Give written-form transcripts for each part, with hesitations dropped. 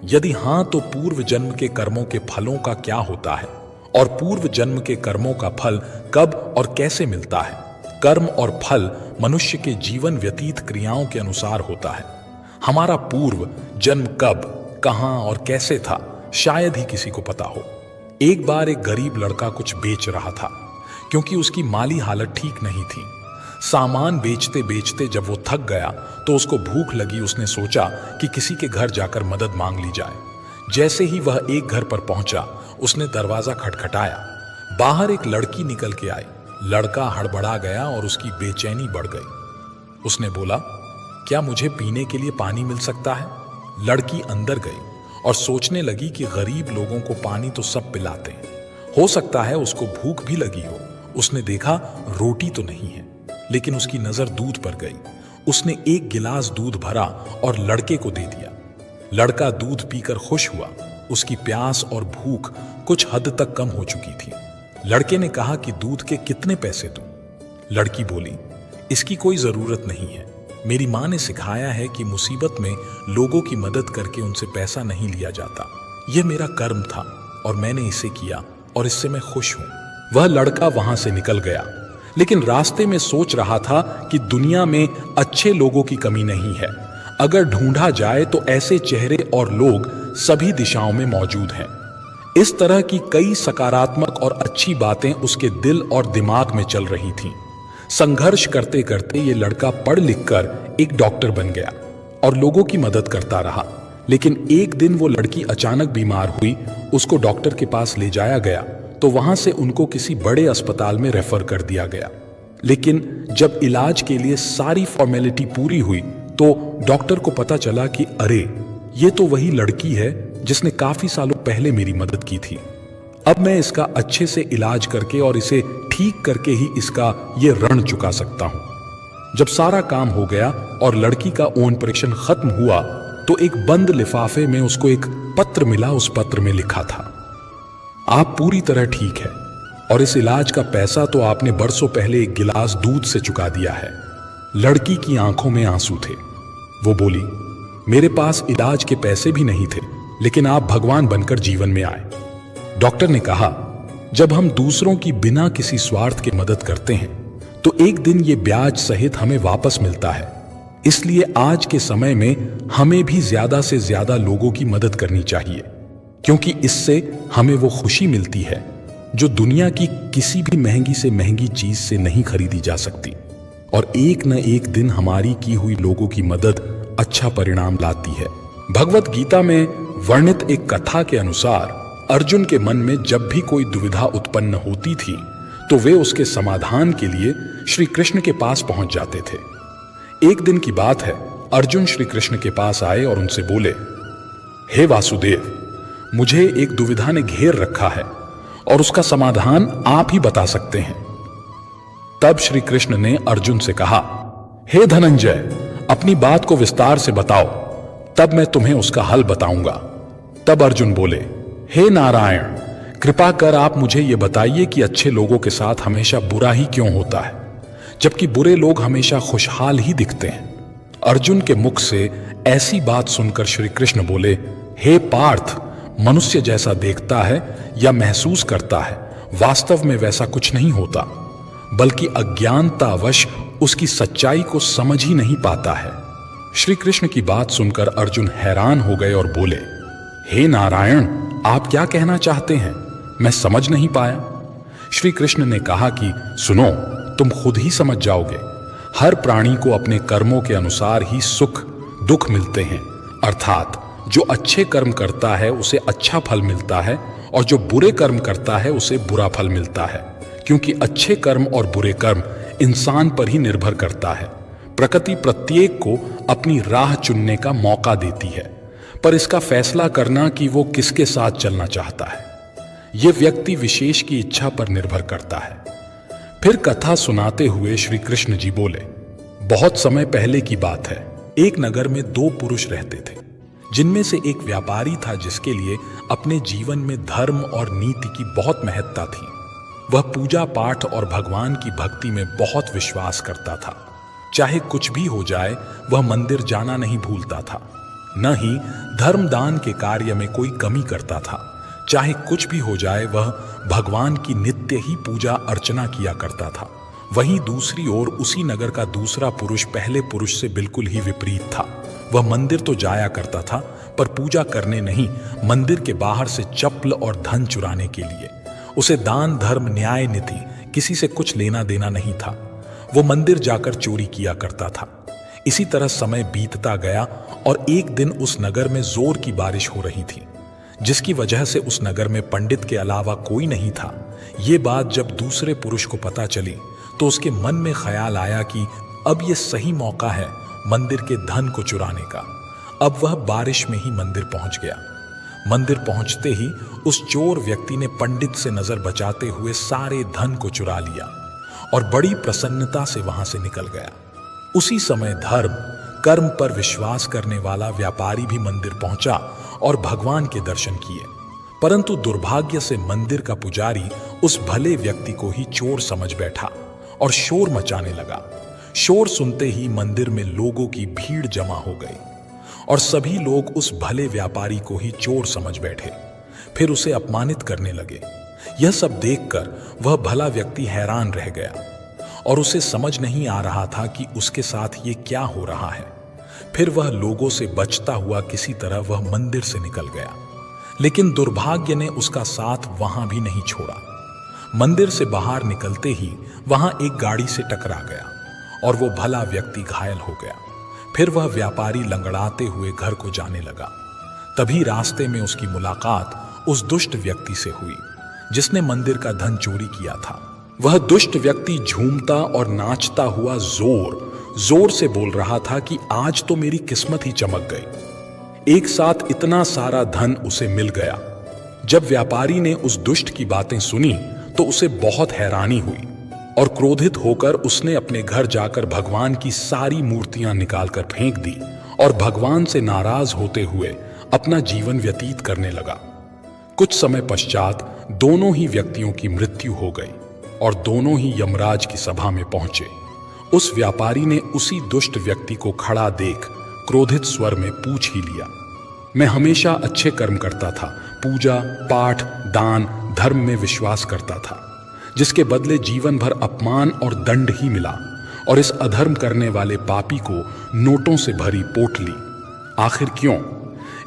यदि हां तो पूर्व जन्म के कर्मों के फलों का क्या होता है और पूर्व जन्म के कर्मों का फल कब और कैसे मिलता है? कर्म और फल मनुष्य के जीवन व्यतीत क्रियाओं के अनुसार होता है। हमारा पूर्व जन्म कब, कहां और कैसे था, शायद ही किसी को पता हो। एक बार एक गरीब लड़का कुछ बेच रहा था, क्योंकि उसकी माली हालत ठीक नहीं थी। सामान बेचते बेचते जब वो थक गया तो उसको भूख लगी। उसने सोचा कि किसी के घर जाकर मदद मांग ली जाए। जैसे ही वह एक घर पर पहुंचा, उसने दरवाजा खटखटाया। बाहर एक लड़की निकल के आई। लड़का हड़बड़ा गया और उसकी बेचैनी बढ़ गई। उसने बोला, क्या मुझे पीने के लिए पानी मिल सकता है? लड़की अंदर गई और सोचने लगी कि गरीब लोगों को पानी तो सब पिलाते हैं, हो सकता है उसको भूख भी लगी हो। उसने देखा रोटी तो नहीं है, लेकिन उसकी नजर दूध पर गई। उसने एक गिलास दूध भरा और लड़के को दे दिया। लड़का दूध पीकर खुश हुआ। उसकी प्यास और भूख कुछ हद तक कम हो चुकी थी। लड़के ने कहा कि दूध के कितने पैसे दूं? लड़की बोली, इसकी कोई जरूरत नहीं है। मेरी माँ ने सिखाया है कि मुसीबत में लोगों की मदद करके उनसे पैसा नहीं लिया जाता। यह मेरा कर्म था और मैंने इसे किया और इससे मैं खुश हूं। वह लड़का वहां से निकल गया, लेकिन रास्ते में सोच रहा था कि दुनिया में अच्छे लोगों की कमी नहीं है। अगर ढूंढा जाए तो ऐसे चेहरे और लोग सभी दिशाओं में मौजूद हैं। इस तरह की कई सकारात्मक और अच्छी बातें उसके दिल और दिमाग में चल रही थीं। संघर्ष करते करते ये लड़का पढ़ लिख कर एक डॉक्टर बन गया और लोगों की मदद करता रहा। लेकिन एक दिन वो लड़की अचानक बीमार हुई। उसको डॉक्टर के पास ले जाया गया तो वहां से उनको किसी बड़े अस्पताल में रेफर कर दिया गया। लेकिन जब इलाज के लिए सारी फॉर्मेलिटी पूरी हुई तो डॉक्टर को पता चला कि अरे, ये तो वही लड़की है जिसने काफी सालों पहले मेरी मदद की थी। अब मैं इसका अच्छे से इलाज करके और इसे ठीक करके ही इसका ये ऋण चुका सकता हूं। जब सारा काम हो गया और लड़की का ऑपरेशन खत्म हुआ तो एक बंद लिफाफे में उसको एक पत्र मिला। उस पत्र में लिखा था, आप पूरी तरह ठीक है और इस इलाज का पैसा तो आपने बरसों पहले एक गिलास दूध से चुका दिया है। लड़की की आंखों में आंसू थे। वो बोली, मेरे पास इलाज के पैसे भी नहीं थे, लेकिन आप भगवान बनकर जीवन में आए। डॉक्टर ने कहा, जब हम दूसरों की बिना किसी स्वार्थ के मदद करते हैं तो एक दिन ये ब्याज सहित हमें वापस मिलता है। इसलिए आज के समय में हमें भी ज्यादा से ज्यादा लोगों की मदद करनी चाहिए, क्योंकि इससे हमें वो खुशी मिलती है जो दुनिया की किसी भी महंगी से महंगी चीज से नहीं खरीदी जा सकती। और एक न एक दिन हमारी की हुई लोगों की मदद अच्छा परिणाम लाती है। भगवत गीता में वर्णित एक कथा के अनुसार अर्जुन के मन में जब भी कोई दुविधा उत्पन्न होती थी तो वे उसके समाधान के लिए श्री कृष्ण के पास पहुंच जाते थे। एक दिन की बात है, अर्जुन श्री कृष्ण के पास आए और उनसे बोले, हे वासुदेव, मुझे एक दुविधा ने घेर रखा है और उसका समाधान आप ही बता सकते हैं। तब श्री कृष्ण ने अर्जुन से कहा, हे धनंजय, अपनी बात को विस्तार से बताओ, तब मैं तुम्हें उसका हल बताऊंगा। तब अर्जुन बोले, हे नारायण, कृपा कर आप मुझे यह बताइए कि अच्छे लोगों के साथ हमेशा बुरा ही क्यों होता है, जबकि बुरे लोग हमेशा खुशहाल ही दिखते हैं। अर्जुन के मुख से ऐसी बात सुनकर श्री कृष्ण बोले, हे पार्थ, मनुष्य जैसा देखता है या महसूस करता है, वास्तव में वैसा कुछ नहीं होता, बल्कि अज्ञानतावश उसकी सच्चाई को समझ ही नहीं पाता है। श्री कृष्ण की बात सुनकर अर्जुन हैरान हो गए और बोले, हे नारायण, आप क्या कहना चाहते हैं? मैं समझ नहीं पाया। श्री कृष्ण ने कहा कि सुनो, तुम खुद ही समझ जाओगे। हर प्राणी को अपने कर्मों के अनुसार ही सुख दुख मिलते हैं, अर्थात जो अच्छे कर्म करता है उसे अच्छा फल मिलता है और जो बुरे कर्म करता है उसे बुरा फल मिलता है, क्योंकि अच्छे कर्म और बुरे कर्म इंसान पर ही निर्भर करता है। प्रकृति प्रत्येक को अपनी राह चुनने का मौका देती है, पर इसका फैसला करना कि वो किसके साथ चलना चाहता है, ये व्यक्ति विशेष की इच्छा पर निर्भर करता है। फिर कथा सुनाते हुए श्री कृष्ण जी बोले, बहुत समय पहले की बात है, एक नगर में दो पुरुष रहते थे, जिनमें से एक व्यापारी था जिसके लिए अपने जीवन में धर्म और नीति की बहुत महत्ता थी। वह पूजा पाठ और भगवान की भक्ति में बहुत विश्वास करता था। चाहे कुछ भी हो जाए, वह मंदिर जाना नहीं भूलता था। न ही धर्मदान के कार्य में कोई कमी करता था। चाहे कुछ भी हो जाए, वह भगवान की नित्य ही पूजा अर्चना किया करता था। वहीं दूसरी ओर उसी नगर का दूसरा पुरुष पहले पुरुष से बिल्कुल ही विपरीत था। वह मंदिर तो जाया करता था, पर पूजा करने नहीं, मंदिर के बाहर से चप्पल और धन चुराने के लिए। उसे दान धर्म न्याय नीति किसी से कुछ लेना देना नहीं था। वो मंदिर जाकर चोरी किया करता था। इसी तरह समय बीतता गया और एक दिन उस नगर में जोर की बारिश हो रही थी, जिसकी वजह से उस नगर में पंडित के अलावा कोई नहीं था। ये बात जब दूसरे पुरुष को पता चली तो उसके मन में ख्याल आया कि अब ये सही मौका है मंदिर के धन को चुराने का। अब वह बारिश में ही मंदिर पहुंच गया। मंदिर पहुंचते ही उस चोर व्यक्ति ने पंडित से नजर बचाते हुए सारे धन को चुरा लिया और बड़ी प्रसन्नता से वहां से निकल गया। उसी समय धर्म कर्म पर विश्वास करने वाला व्यापारी भी मंदिर पहुंचा और भगवान के दर्शन किए, परंतु दुर्भाग्य से मंदिर का पुजारी उस भले व्यक्ति को ही चोर समझ बैठा और शोर मचाने लगा। शोर सुनते ही मंदिर में लोगों की भीड़ जमा हो गई और सभी लोग उस भले व्यापारी को ही चोर समझ बैठे, फिर उसे अपमानित करने लगे। यह सब देखकर वह भला व्यक्ति हैरान रह गया और उसे समझ नहीं आ रहा था कि उसके साथ ये क्या हो रहा है। फिर वह लोगों से बचता हुआ किसी तरह वह मंदिर से निकल गया, लेकिन दुर्भाग्य ने उसका साथ वहां भी नहीं छोड़ा। मंदिर से बाहर निकलते ही वहां एक गाड़ी से टकरा गया और वो भला व्यक्ति घायल हो गया। फिर वह व्यापारी लंगड़ाते हुए घर को जाने लगा। तभी रास्ते में उसकी मुलाकात उस दुष्ट व्यक्ति से हुई जिसने मंदिर का धन चोरी किया था। वह दुष्ट व्यक्ति झूमता और नाचता हुआ जोर जोर से बोल रहा था कि आज तो मेरी किस्मत ही चमक गई, एक साथ इतना सारा धन उसे मिल गया। जब व्यापारी ने उस दुष्ट की बातें सुनी तो उसे बहुत हैरानी हुई और क्रोधित होकर उसने अपने घर जाकर भगवान की सारी मूर्तियां निकालकर फेंक दी और भगवान से नाराज होते हुए अपना जीवन व्यतीत करने लगा। कुछ समय पश्चात दोनों ही व्यक्तियों की मृत्यु हो गई और दोनों ही यमराज की सभा में पहुंचे। उस व्यापारी ने उसी दुष्ट व्यक्ति को खड़ा देख क्रोधित स्वर में पूछ ही लिया, मैं हमेशा अच्छे कर्म करता था, पूजा पाठ दान धर्म में विश्वास करता था, जिसके बदले जीवन भर अपमान और दंड ही मिला और इस अधर्म करने वाले पापी को नोटों से भरी पोटली। आखिर क्यों?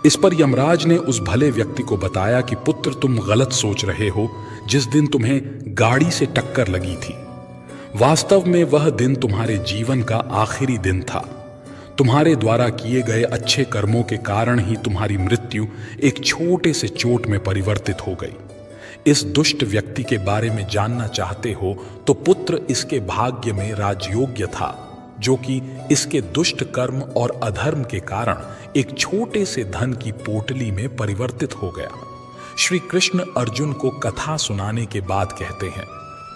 इस पर यमराज ने उस भले व्यक्ति को बताया कि पुत्र, तुम गलत सोच रहे हो। जिस दिन तुम्हें गाड़ी से टक्कर लगी थी, वास्तव में वह दिन तुम्हारे जीवन का आखिरी दिन था। तुम्हारे द्वारा किए गए अच्छे कर्मों के कारण ही तुम्हारी मृत्यु एक छोटे से चोट में परिवर्तित हो गई। इस दुष्ट व्यक्ति के बारे में जानना चाहते हो तो पुत्र, इसके भाग्य में राजयोग्य था, जो कि इसके दुष्ट कर्म और अधर्म के कारण एक छोटे से धन की पोटली में परिवर्तित हो गया। श्री कृष्ण अर्जुन को कथा सुनाने के बाद कहते हैं,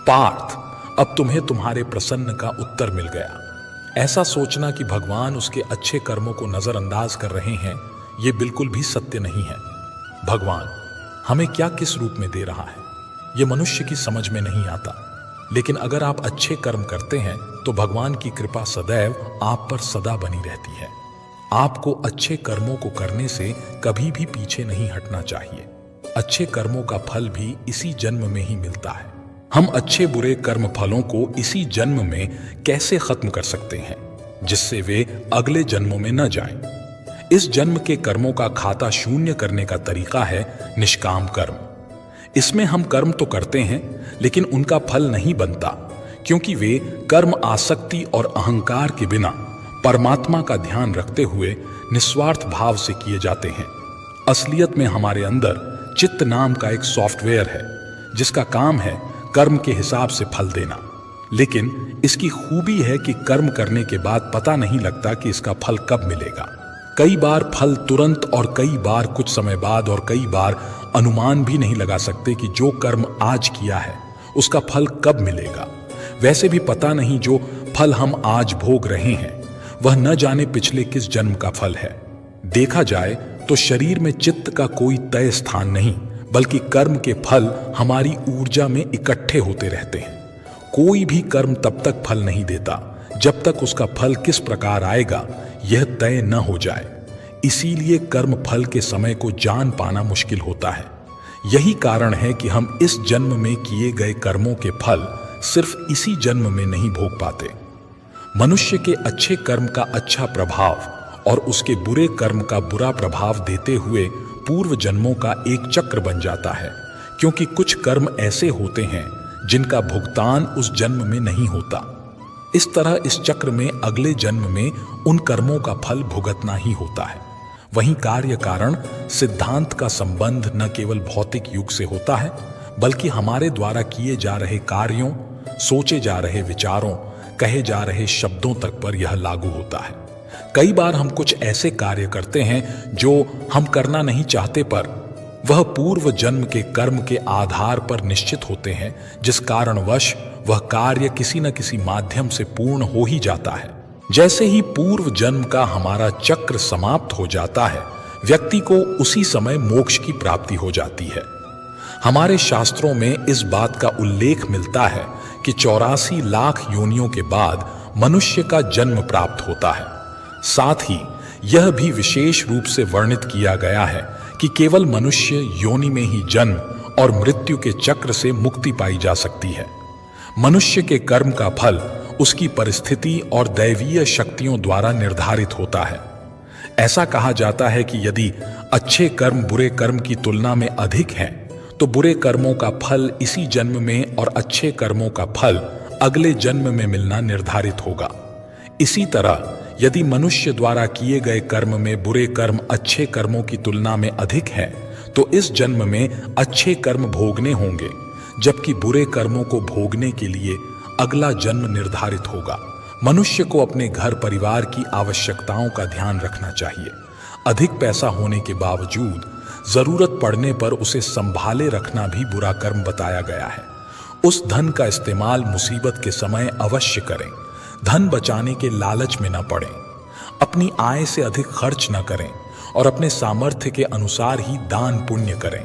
पार्थ, अब तुम्हें तुम्हारे प्रश्न का उत्तर मिल गया। ऐसा सोचना कि भगवान उसके अच्छे कर्मों को नजरअंदाज कर रहे हैं, ये बिल्कुल भी सत्य नहीं है। भगवान हमें क्या किस रूप में दे रहा है, ये मनुष्य की समझ में नहीं आता। लेकिन अगर आप अच्छे कर्म करते हैं तो भगवान की कृपा सदैव आप पर सदा बनी रहती है। आपको अच्छे कर्मों को करने से कभी भी पीछे नहीं हटना चाहिए। अच्छे कर्मों का फल भी इसी जन्म में ही मिलता है। हम अच्छे बुरे कर्म फलों को इसी जन्म में कैसे खत्म कर सकते हैं जिससे वे अगले जन्मों में न जाएं? इस जन्म के कर्मों का खाता शून्य करने का तरीका है निष्काम कर्म। इसमें हम कर्म तो करते हैं लेकिन उनका फल नहीं बनता, क्योंकि वे कर्म आसक्ति और अहंकार के बिना परमात्मा का ध्यान रखते हुए निस्वार्थ भाव से किए जाते हैं। असलियत में हमारे अंदर चित्त नाम का एक सॉफ्टवेयर है जिसका काम है कर्म के हिसाब से फल देना। लेकिन इसकी खूबी है कि कर्म करने के बाद पता नहीं लगता कि इसका फल कब मिलेगा। कई बार फल तुरंत और कई बार कुछ समय बाद और कई बार अनुमान भी नहीं लगा सकते कि जो कर्म आज किया है उसका फल कब मिलेगा। वैसे भी पता नहीं जो फल हम आज भोग रहे हैं वह न जाने पिछले किस जन्म का फल है। देखा जाए तो शरीर में चित्त का कोई तय स्थान नहीं, बल्कि कर्म के फल हमारी ऊर्जा में इकट्ठे होते रहते हैं। कोई भी कर्म तब तक फल नहीं देता जब तक उसका फल किस प्रकार आएगा यह तय न हो जाए। इसीलिए कर्म फल के समय को जान पाना मुश्किल होता है। यही कारण है कि हम इस जन्म में किए गए कर्मों के फल सिर्फ इसी जन्म में नहीं भोग पाते। मनुष्य के अच्छे कर्म का अच्छा प्रभाव और उसके बुरे कर्म का बुरा प्रभाव देते हुए पूर्व जन्मों का एक चक्र बन जाता है, क्योंकि कुछ कर्म ऐसे होते हैं जिनका भुगतान उस जन्म में नहीं होता। इस तरह इस चक्र में अगले जन्म में उन कर्मों का फल भुगतना ही होता है। वहीं कार्य कारण सिद्धांत का संबंध न केवल भौतिक युग से होता है, बल्कि हमारे द्वारा किए जा रहे कार्यों, सोचे जा रहे विचारों, कहे जा रहे शब्दों तक पर यह लागू होता है। कई बार हम कुछ ऐसे कार्य करते हैं जो हम करना नहीं चाहते, पर वह पूर्व जन्म के कर्म के आधार पर निश्चित होते हैं, जिस कारणवश वह कार्य किसी न किसी माध्यम से पूर्ण हो ही जाता है। जैसे ही पूर्व जन्म का हमारा चक्र समाप्त हो जाता है, व्यक्ति को उसी समय मोक्ष की प्राप्ति हो जाती है। हमारे शास्त्रों में इस बात का उल्लेख मिलता है कि 84 लाख योनियों के बाद मनुष्य का जन्म प्राप्त होता है। साथ ही यह भी विशेष रूप से वर्णित किया गया है कि केवल मनुष्य योनि में ही जन्म और मृत्यु के चक्र से मुक्ति पाई जा सकती है। मनुष्य के कर्म का फल उसकी परिस्थिति और दैवीय शक्तियों द्वारा निर्धारित होता है। ऐसा कहा जाता है कि यदि अच्छे कर्म बुरे कर्म की तुलना में अधिक हैं, तो बुरे कर्मों का फल इसी जन्म में और अच्छे कर्मों का फल अगले जन्म में मिलना निर्धारित होगा। इसी तरह यदि मनुष्य द्वारा किए गए कर्म में बुरे कर्म अच्छे कर्मों की तुलना में अधिक हैं, तो इस जन्म में अच्छे कर्म भोगने होंगे, जबकि बुरे कर्मों को भोगने के लिए अगला जन्म निर्धारित होगा। मनुष्य को अपने घर परिवार की आवश्यकताओं का ध्यान रखना चाहिए। अधिक पैसा होने के बावजूद जरूरत पड़ने पर उसे संभाले रखना भी बुरा कर्म बताया गया है। उस धन का इस्तेमाल मुसीबत के समय अवश्य करें। धन बचाने के लालच में न पड़ें। अपनी आय से अधिक खर्च न करें और अपने सामर्थ्य के अनुसार ही दान पुण्य करें।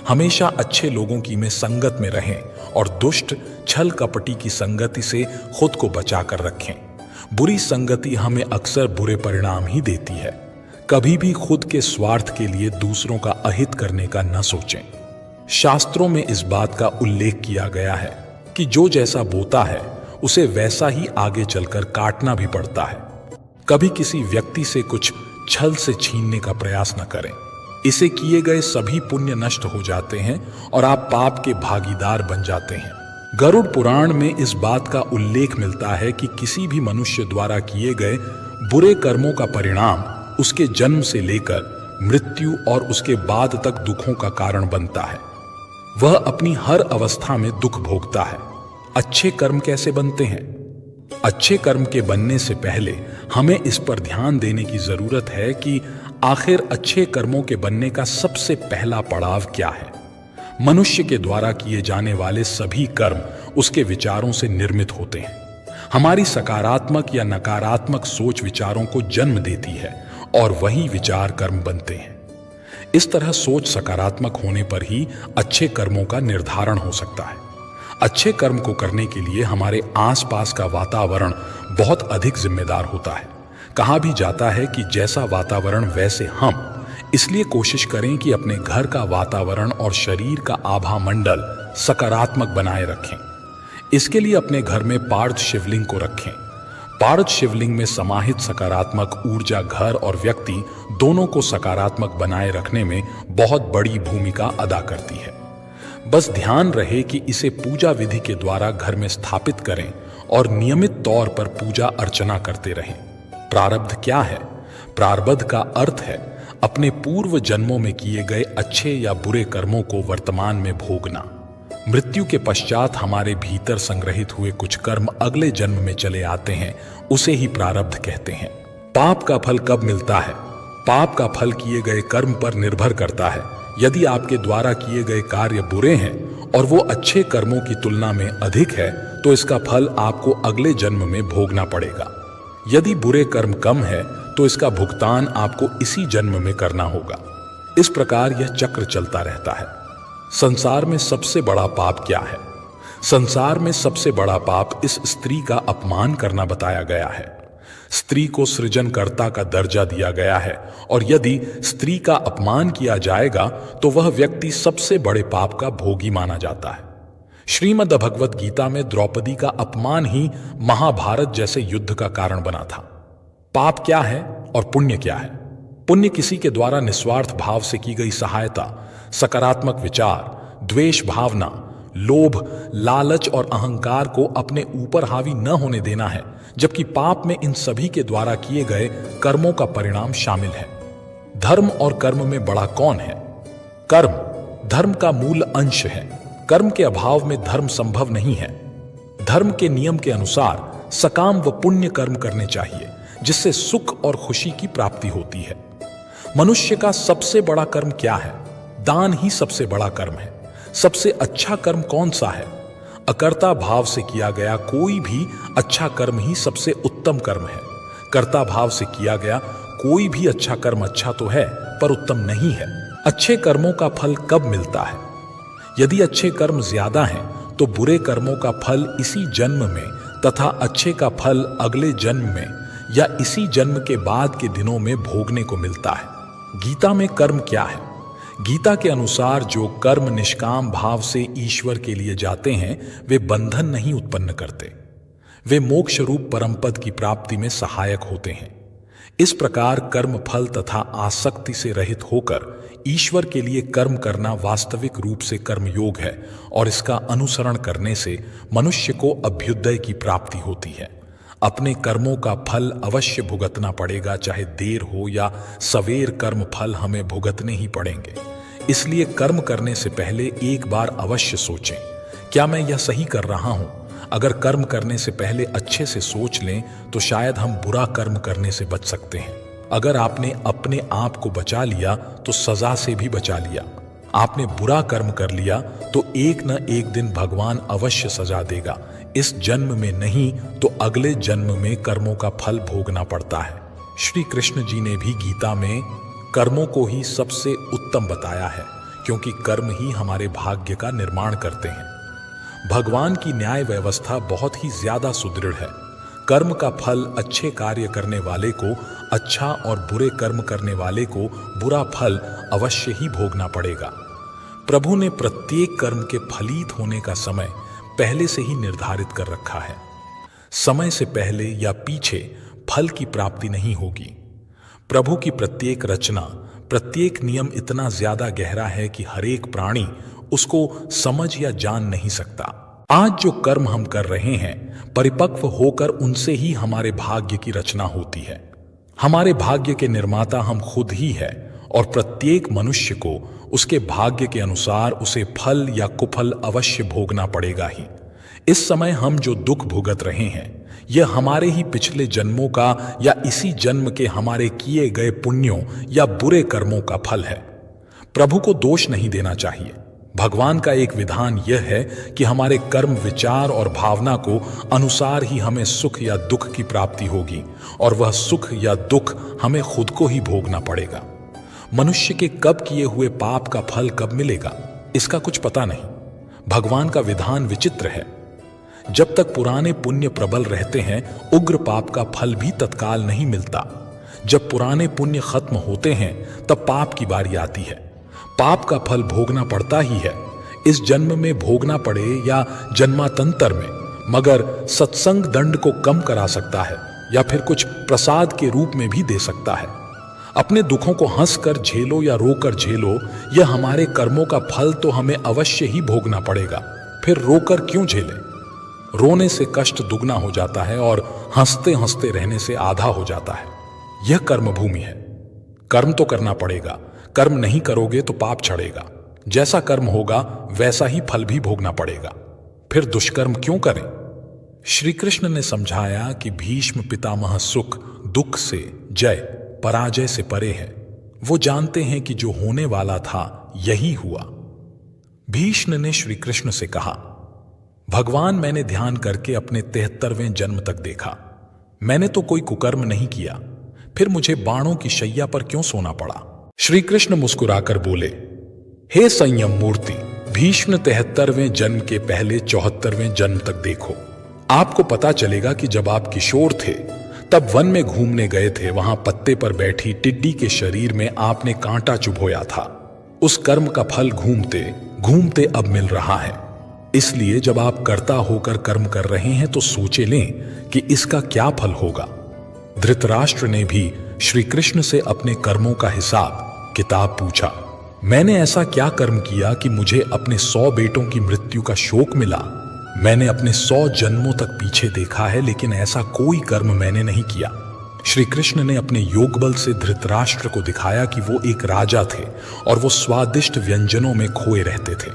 हमेशा अच्छे लोगों की में संगत में रहें और दुष्ट छल कपटी की संगति से खुद को बचाकर रखें। बुरी संगति हमें अक्सर बुरे परिणाम ही देती है। कभी भी खुद के स्वार्थ के लिए दूसरों का अहित करने का न सोचें। शास्त्रों में इस बात का उल्लेख किया गया है कि जो जैसा बोता है उसे वैसा ही आगे चलकर काटना भी पड़ता है। कभी किसी व्यक्ति से कुछ छल से छीनने का प्रयास न करें। इसे किए गए सभी पुण्य नष्ट हो जाते हैं और आप पाप के भागीदार बन जाते हैं। गरुड़ पुराण में इस बात का उल्लेख मिलता है कि किसी भी मनुष्य द्वारा किए गए बुरे कर्मों का परिणाम उसके जन्म से लेकर मृत्यु और उसके बाद तक दुखों का कारण बनता है। वह अपनी हर अवस्था में दुख भोगता है। अच्छे कर्म कैसे बनते हैं? अच्छे कर्म के बनने से पहले हमें इस पर ध्यान देने की जरूरत है कि आखिर अच्छे कर्मों के बनने का सबसे पहला पड़ाव क्या है। मनुष्य के द्वारा किए जाने वाले सभी कर्म उसके विचारों से निर्मित होते हैं। हमारी सकारात्मक या नकारात्मक सोच विचारों को जन्म देती है और वही विचार कर्म बनते हैं। इस तरह सोच सकारात्मक होने पर ही अच्छे कर्मों का निर्धारण हो सकता है। अच्छे कर्म को करने के लिए हमारे आसपास का वातावरण बहुत अधिक जिम्मेदार होता है। कहा भी जाता है कि जैसा वातावरण वैसे हम, इसलिए कोशिश करें कि अपने घर का वातावरण और शरीर का आभा मंडल सकारात्मक बनाए रखें। इसके लिए अपने घर में पार्थ शिवलिंग को रखें। पार्थ शिवलिंग में समाहित सकारात्मक ऊर्जा घर और व्यक्ति दोनों को सकारात्मक बनाए रखने में बहुत बड़ी भूमिका अदा करती है। बस ध्यान रहे कि इसे पूजा विधि के द्वारा घर में स्थापित करें और नियमित तौर पर पूजा अर्चना करते रहें। प्रारब्ध क्या है? प्रारब्ध का अर्थ है अपने पूर्व जन्मों में किए गए अच्छे या बुरे कर्मों को वर्तमान में भोगना। मृत्यु के पश्चात हमारे भीतर संग्रहित हुए कुछ कर्म अगले जन्म में चले आते हैं, उसे ही प्रारब्ध कहते हैं। पाप का फल कब मिलता है? पाप का फल किए गए कर्म पर निर्भर करता है। यदि आपके द्वारा किए गए कार्य बुरे हैं और वो अच्छे कर्मों की तुलना में अधिक है, तो इसका फल आपको अगले जन्म में भोगना पड़ेगा। यदि बुरे कर्म कम है, तो इसका भुगतान आपको इसी जन्म में करना होगा। इस प्रकार यह चक्र चलता रहता है। संसार में सबसे बड़ा पाप क्या है? संसार में सबसे बड़ा पाप इस स्त्री का अपमान करना बताया गया है। स्त्री को सृजनकर्ता का दर्जा दिया गया है और यदि स्त्री का अपमान किया जाएगा तो वह व्यक्ति सबसे बड़े पाप का भोगी माना जाता है। श्रीमद् भगवत गीता में द्रौपदी का अपमान ही महाभारत जैसे युद्ध का कारण बना था। पाप क्या है और पुण्य क्या है? पुण्य किसी के द्वारा निस्वार्थ भाव से की गई सहायता, सकारात्मक विचार, द्वेष भावना, लोभ, लालच और अहंकार को अपने ऊपर हावी न होने देना है, जबकि पाप में इन सभी के द्वारा किए गए कर्मों का परिणाम शामिल है। धर्म और कर्म में बड़ा कौन है? कर्म धर्म का मूल अंश है। कर्म के अभाव में धर्म संभव नहीं है। धर्म के नियम के अनुसार सकाम व पुण्य कर्म करने चाहिए, जिससे सुख और खुशी की प्राप्ति होती है। मनुष्य का सबसे बड़ा कर्म क्या है? दान ही सबसे बड़ा कर्म है। सबसे अच्छा कर्म कौन सा है? अकर्ता भाव से किया गया कोई भी अच्छा कर्म ही सबसे उत्तम कर्म है। कर्ता भाव से किया गया कोई भी अच्छा कर्म अच्छा तो है, पर उत्तम नहीं है। अच्छे कर्मों का फल कब मिलता है? यदि अच्छे कर्म ज्यादा हैं, तो बुरे कर्मों का फल इसी जन्म में तथा अच्छे का फल अगले जन्म में या इसी जन्म के बाद के दिनों में भोगने को मिलता है। गीता में कर्म क्या है? गीता के अनुसार जो कर्म निष्काम भाव से ईश्वर के लिए जाते हैं, वे बंधन नहीं उत्पन्न करते। वे मोक्ष रूप परम पद की प्राप्ति में सहायक होते हैं। इस प्रकार कर्म फल तथा आसक्ति से रहित होकर ईश्वर के लिए कर्म करना वास्तविक रूप से कर्मयोग है और इसका अनुसरण करने से मनुष्य को अभ्युदय की प्राप्ति होती है। अपने कर्मों का फल अवश्य भुगतना पड़ेगा, चाहे देर हो या सवेर, कर्म फल हमें भुगतने ही पड़ेंगे। इसलिए कर्म करने से पहले एक बार अवश्य सोचें, क्या मैं यह सही कर रहा हूं? अगर कर्म करने से पहले अच्छे से सोच लें तो शायद हम बुरा कर्म करने से बच सकते हैं। अगर आपने अपने आप को बचा लिया तो सजा से भी बचा लिया। आपने बुरा कर्म कर लिया तो एक न एक दिन भगवान अवश्य सजा देगा। इस जन्म में नहीं तो अगले जन्म में कर्मों का फल भोगना पड़ता है। श्री कृष्ण जी ने भी गीता में कर्मों को ही सबसे उत्तम बताया है, क्योंकि कर्म ही हमारे भाग्य का निर्माण करते हैं। भगवान की न्याय व्यवस्था बहुत ही ज्यादा सुदृढ़ है। कर्म का फल अच्छे कार्य करने वाले को अच्छा और बुरे कर्म करने वाले को बुरा फल अवश्य ही भोगना पड़ेगा। प्रभु ने प्रत्येक कर्म के फलित होने का समय पहले से ही निर्धारित कर रखा है। समय से पहले या पीछे फल की प्राप्ति नहीं होगी। प्रभु की प्रत्येक रचना, प्रत्येक नियम इतना ज्यादा गहरा है कि हर एक प्राणी उसको समझ या जान नहीं सकता। आज जो कर्म हम कर रहे हैं, परिपक्व होकर उनसे ही हमारे भाग्य की रचना होती है। हमारे भाग्य के निर्माता हम खुद ही है और प्रत्येक मनुष्य को उसके भाग्य के अनुसार उसे फल या कुफल अवश्य भोगना पड़ेगा ही। इस समय हम जो दुख भुगत रहे हैं, यह हमारे ही पिछले जन्मों का या इसी जन्म के हमारे किए गए पुण्यों या बुरे कर्मों का फल है। प्रभु को दोष नहीं देना चाहिए। भगवान का एक विधान यह है कि हमारे कर्म, विचार और भावना को अनुसार ही हमें सुख या दुख की प्राप्ति होगी और वह सुख या दुख हमें खुद को ही भोगना पड़ेगा। मनुष्य के कब किए हुए पाप का फल कब मिलेगा, इसका कुछ पता नहीं। भगवान का विधान विचित्र है। जब तक पुराने पुण्य प्रबल रहते हैं, उग्र पाप का फल भी तत्काल नहीं मिलता। जब पुराने पुण्य खत्म होते हैं, तब पाप की बारी आती है। पाप का फल भोगना पड़ता ही है। इस जन्म में भोगना पड़े या जन्मांतर में, मगर सत्संग दंड को कम करा सकता है या फिर कुछ प्रसाद के रूप में भी दे सकता है। अपने दुखों को हंसकर झेलो या रोकर झेलो, यह हमारे कर्मों का फल तो हमें अवश्य ही भोगना पड़ेगा। फिर रोकर क्यों झेलें? रोने से कष्ट दुगना हो जाता है और हंसते हंसते रहने से आधा हो जाता है। यह कर्म भूमि है। कर्म तो करना पड़ेगा। कर्म नहीं करोगे तो पाप चढ़ेगा। जैसा कर्म होगा वैसा ही फल भी भोगना पड़ेगा। फिर दुष्कर्म क्यों करें? श्री कृष्ण ने समझाया कि भीष्म पितामह सुख दुख से, जय पराजय से परे है। वो जानते हैं कि जो होने वाला था यही हुआ। भीष्म ने श्री कृष्ण से कहा, भगवान, मैंने ध्यान करके अपने 73वें जन्म तक देखा। मैंने तो कोई कुकर्म नहीं किया, फिर मुझे बाणों की शैया पर क्यों सोना पड़ा? श्री कृष्ण मुस्कुराकर बोले, हे संयम मूर्ति, भीष्म 73वें जन्म के पहले 74वें जन्म तक देखो। आपको पता चलेगा कि जब आप किशोर थे तब वन में घूमने गए थे, वहां पत्ते पर बैठी टिड्डी के शरीर में आपने कांटा चुभोया था। उस कर्म का फल घूमते घूमते अब मिल रहा है। इसलिए जब आप कर्ता होकर कर्म कर रहे हैं तो सोचे लें कि इसका क्या फल होगा। धृतराष्ट्र ने भी श्री कृष्ण से अपने कर्मों का हिसाब किताब पूछा। मैंने ऐसा क्या कर्म किया कि मुझे अपने 100 बेटों की मृत्यु का शोक मिला? मैंने अपने 100 जन्मों तक पीछे देखा है, लेकिन ऐसा कोई कर्म मैंने नहीं किया। श्री कृष्ण ने अपने योग बल से धृतराष्ट्र को दिखाया कि वो एक राजा थे और वो स्वादिष्ट व्यंजनों में खोए रहते थे।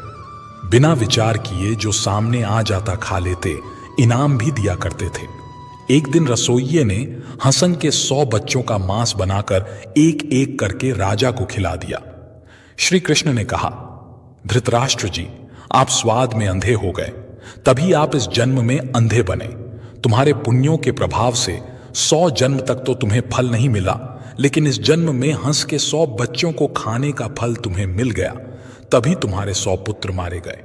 बिना विचार किए जो सामने आ जाता खा लेते, इनाम भी दिया करते थे। एक दिन रसोइये ने हसन के 100 बच्चों का मांस बनाकर एक एक करके राजा को खिला दिया। श्री कृष्ण ने कहा, धृतराष्ट्र जी, आप स्वाद में अंधे हो गए, तभी आप इस जन्म में अंधे बने। तुम्हारे पुण्यों के प्रभाव से 100 जन्म तक तो तुम्हें फल नहीं मिला, लेकिन इस जन्म में हंस के 100 बच्चों को खाने का फल तुम्हें मिल गया, तभी तुम्हारे 100 पुत्र मारे गए।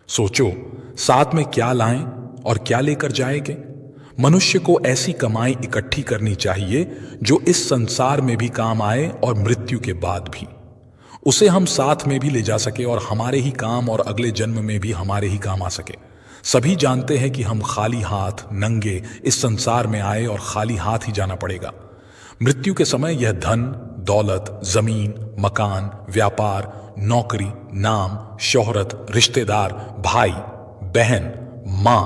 सोचो, साथ में क्या लाएं और क्या लेकर जाएंगे? मनुष्य को ऐसी कमाई इकट्ठी करनी चाहिए जो इस संसार में भी काम आए और मृत्यु के बाद भी। उसे हम साथ में भी ले जा सके और हमारे ही काम और अगले जन्म में भी हमारे ही काम आ सके। सभी जानते हैं कि हम खाली हाथ नंगे इस संसार में आए और खाली हाथ ही जाना पड़ेगा। मृत्यु के समय यह धन, दौलत, जमीन, मकान, व्यापार, नौकरी, नाम, शोहरत, रिश्तेदार, भाई, बहन, मां,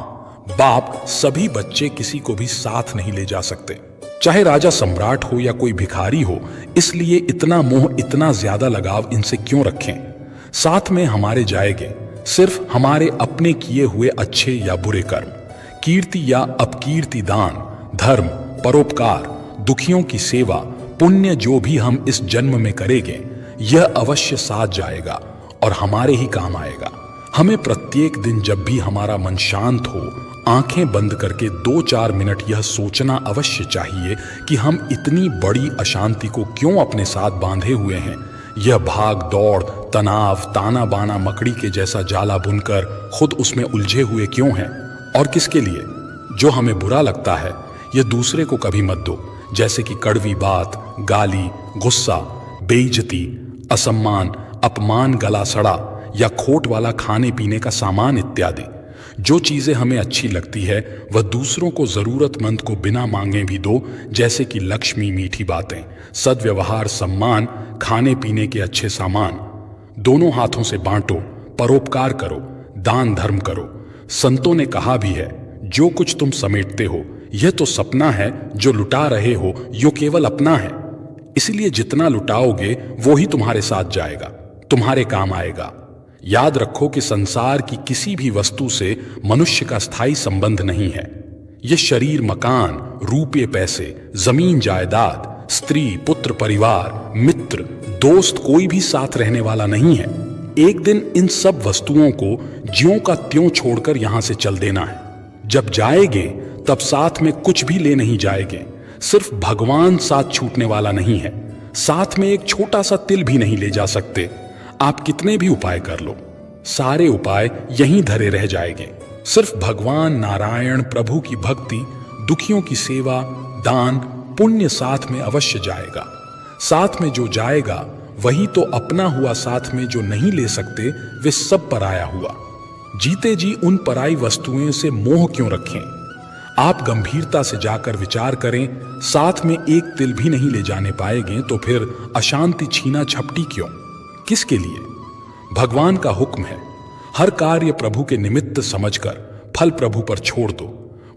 बाप, सभी बच्चे किसी को भी साथ नहीं ले जा सकते। चाहे राजा सम्राट हो या कोई भिखारी हो, इसलिए इतना मोह, इतना ज्यादा लगाव इनसे क्यों रखें? साथ में हमारे जाएंगे सिर्फ हमारे अपने किए हुए अच्छे या बुरे कर्म, कीर्ति या अपकीर्ति, दान, धर्म, परोपकार, दुखियों की सेवा, पुण्य जो भी हम इस जन्म में करेंगे, यह अवश्य साथ जाएगा और हमारे ही काम आएगा। हमें प्रत्येक दिन जब भी हमारा मन शांत हो, आंखें बंद करके 2-4 मिनट यह सोचना अवश्य चाहिए कि हम इतनी बड़ी अशांति को क्यों अपने साथ बांधे हुए हैं। यह भाग दौड़, तनाव, ताना बाना मकड़ी के जैसा जाला बुनकर खुद उसमें उलझे हुए क्यों हैं? और किसके लिए? जो हमें बुरा लगता है यह दूसरे को कभी मत दो, जैसे कि कड़वी बात, गाली, गुस्सा, बेइज्जती, असम्मान, अपमान, गला सड़ा या खोट वाला खाने पीने का सामान इत्यादि। जो चीजें हमें अच्छी लगती है वह दूसरों को जरूरतमंद को बिना मांगे भी दो, जैसे कि लक्ष्मी, मीठी बातें, सद्व्यवहार, सम्मान, खाने पीने के अच्छे सामान। दोनों हाथों से बांटो, परोपकार करो, दान धर्म करो। संतों ने कहा भी है, जो कुछ तुम समेटते हो यह तो सपना है, जो लुटा रहे हो यो केवल अपना है। इसलिए जितना लुटाओगे वो ही तुम्हारे साथ जाएगा, तुम्हारे काम आएगा। याद रखो कि संसार की किसी भी वस्तु से मनुष्य का स्थायी संबंध नहीं है। यह शरीर, मकान, रुपये, पैसे, जमीन, जायदाद, स्त्री, पुत्र, परिवार, मित्र, दोस्त कोई भी साथ रहने वाला नहीं है। एक दिन इन सब वस्तुओं को ज्यों का त्यों छोड़कर यहां से चल देना है। जब जाएंगे तब साथ में कुछ भी ले नहीं जाएंगे। सिर्फ भगवान साथ छूटने वाला नहीं है। साथ में एक छोटा सा तिल भी नहीं ले जा सकते। आप कितने भी उपाय कर लो, सारे उपाय यहीं धरे रह जाएंगे। सिर्फ भगवान नारायण प्रभु की भक्ति, दुखियों की सेवा, दान, पुण्य साथ में अवश्य जाएगा। साथ में जो जाएगा वही तो अपना हुआ, साथ में जो नहीं ले सकते वे सब पराया हुआ। जीते जी उन पराई वस्तुओं से मोह क्यों रखें? आप गंभीरता से जाकर विचार करें, साथ में एक तिल भी नहीं ले जाने पाएंगे तो फिर अशांति छीना झपटी क्यों? किसके लिए? भगवान का हुक्म है, हर कार्य प्रभु के निमित्त समझकर फल प्रभु पर छोड़ दो।